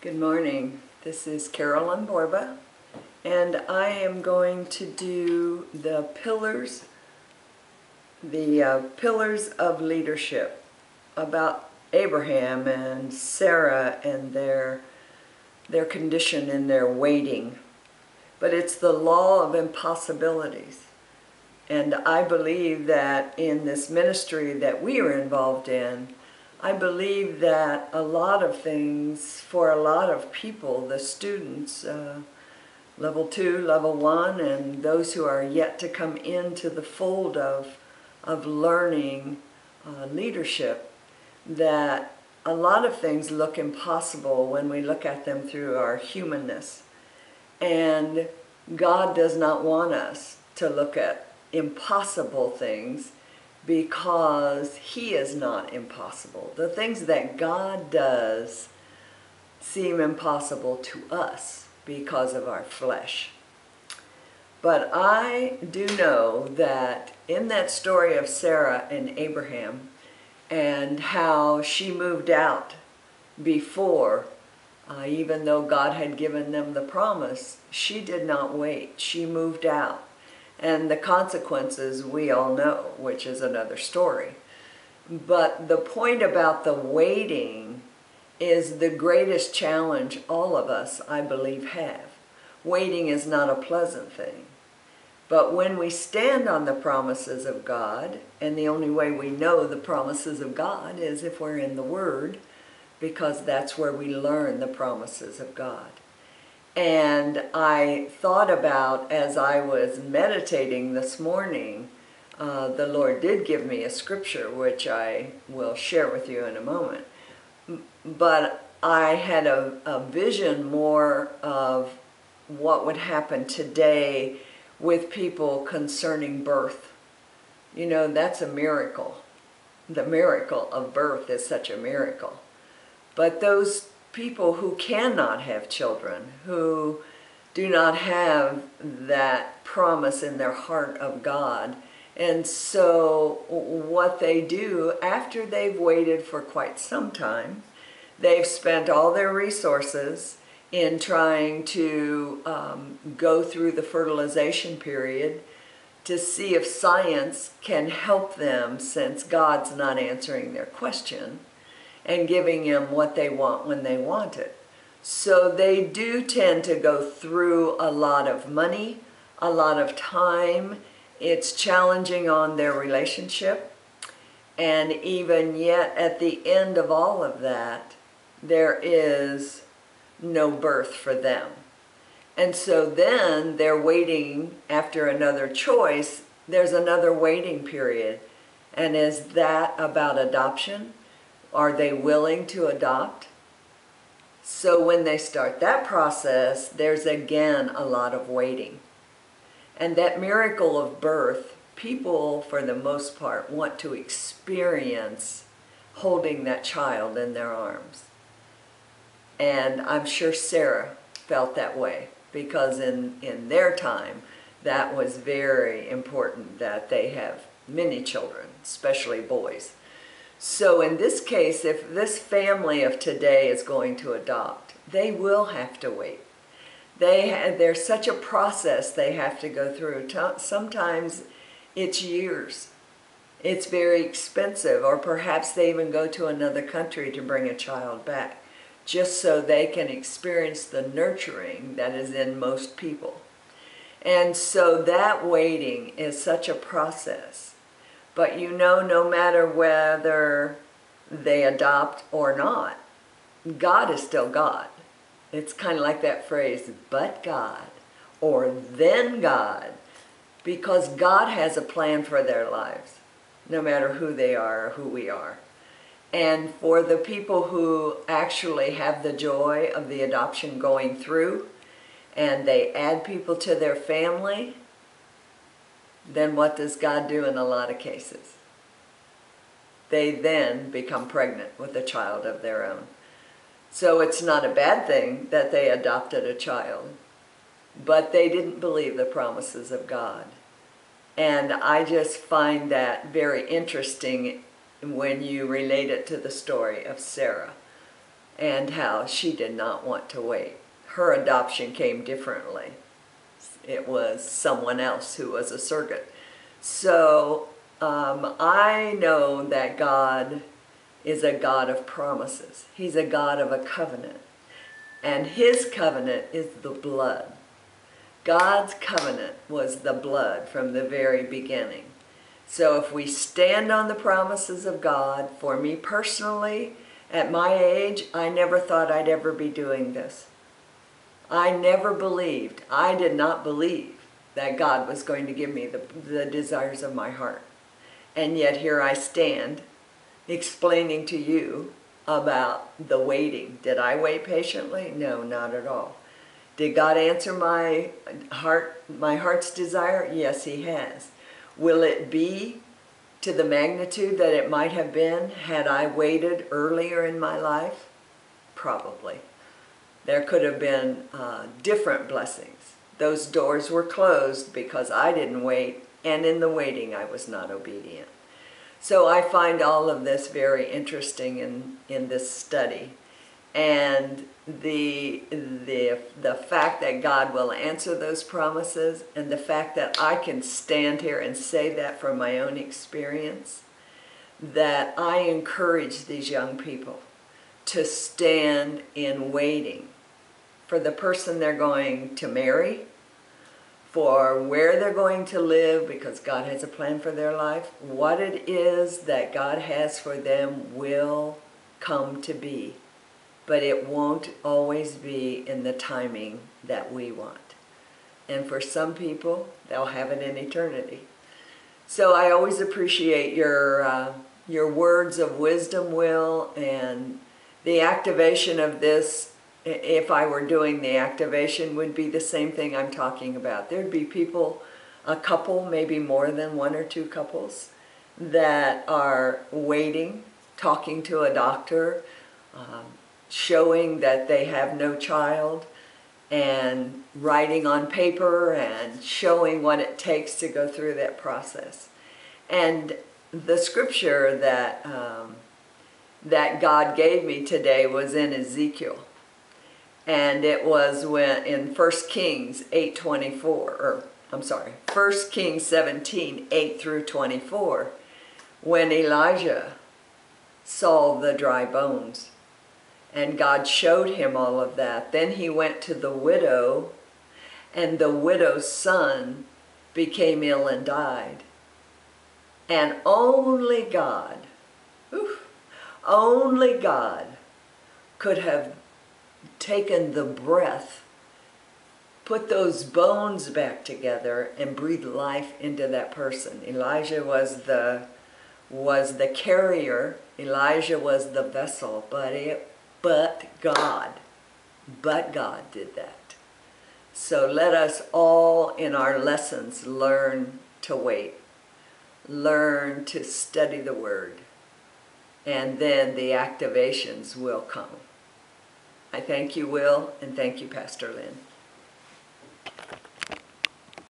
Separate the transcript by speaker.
Speaker 1: Good morning. This is Carolyn Borba, and I am going to do the pillars of leadership about Abraham and Sarah and their condition in their waiting. But it's the law of impossibilities. And I believe that in this ministry that we are involved in, I believe that a lot of things for a lot of people, the students, level 2, level 1, and those who are yet to come into the fold of learning leadership, that a lot of things look impossible when we look at them through our humanness. And God does not want us to look at impossible things, because He is not impossible. The things that God does seem impossible to us because of our flesh. But I do know that in that story of Sarah and Abraham, and how she moved out before, even though God had given them the promise, she did not wait. She moved out. And the consequences we all know, which is another story. But the point about the waiting is the greatest challenge all of us, I believe, have. Waiting is not a pleasant thing. But when we stand on the promises of God, and the only way we know the promises of God is if we're in the Word, because that's where we learn the promises of God. And I thought about, as I was meditating this morning, the Lord did give me a scripture, which I will share with you in a moment. But I had a vision more of what would happen today with people concerning birth. You know, that's a miracle. The miracle of birth is such a miracle. But those people who cannot have children, who do not have that promise in their heart of God. And so what they do after they've waited for quite some time, they've spent all their resources in trying to go through the fertilization period to see if science can help them, since God's not answering their question and giving them what they want when they want it. So they do tend to go through a lot of money, a lot of time. It's challenging on their relationship. And even yet, at the end of all of that, there is no birth for them. And so then they're waiting after another choice. There's another waiting period. And is that about adoption? Are they willing to adopt? So when they start that process, there's again a lot of waiting. And that miracle of birth, people for the most part want to experience holding that child in their arms. And I'm sure Sarah felt that way, because in their time that was very important that they have many children, especially boys. So in this case, if this family of today is going to adopt, they will have to wait. There's such a process they have to go through. Sometimes it's years. It's very expensive, or perhaps they even go to another country to bring a child back, just so they can experience the nurturing that is in most people. And so that waiting is such a process. But you know, no matter whether they adopt or not, God is still God. It's kind of like that phrase, but God, or then God, because God has a plan for their lives, no matter who they are or who we are. And for the people who actually have the joy of the adoption going through, and they add people to their family, then what does God do in a lot of cases? They then become pregnant with a child of their own. So it's not a bad thing that they adopted a child, but they didn't believe the promises of God. And I just find that very interesting when you relate it to the story of Sarah. and how she did not want to wait. Her adoption came differently. It was someone else who was a surrogate. So I know that God is a God of promises. He's a God of a covenant. And his covenant is the blood. God's covenant was the blood from the very beginning. So if we stand on the promises of God, for me personally, at my age, I never thought I'd ever be doing this. I never believed, I did not believe that God was going to give me the desires of my heart. And yet here I stand explaining to you about the waiting. Did I wait patiently? No, not at all. Did God answer my heart's desire? Yes, he has. Will it be to the magnitude that it might have been had I waited earlier in my life? Probably. There could have been different blessings. Those doors were closed because I didn't wait, and in the waiting I was not obedient. So I find all of this very interesting in this study. And the fact that God will answer those promises, and the fact that I can stand here and say that from my own experience, that I encourage these young people to stand in waiting for the person they're going to marry, for where they're going to live, because God has a plan for their life. What it is that God has for them will come to be. But it won't always be in the timing that we want. And for some people, they'll have it in eternity. So I always appreciate your words of wisdom, Will, and the activation of this. If I were doing the activation, would be the same thing I'm talking about. There'd be people, a couple, maybe more than one or two couples, that are waiting, talking to a doctor, showing that they have no child, and writing on paper and showing what it takes to go through that process. And the scripture that that God gave me today was in Ezekiel. And it was in 1 Kings 8:24, or I'm sorry, 1 Kings 17, 8 through 24, when Elijah saw the dry bones. And God showed him all of that. Then he went to the widow, and the widow's son became ill and died. And only God could have taken the breath, put those bones back together, and breathe life into that person. Elijah was the carrier. Elijah was the vessel, but God did that. So let us all in our lessons learn to wait, learn to study the Word, and then the activations will come. I thank you, Will, and thank you, Pastor Lynn.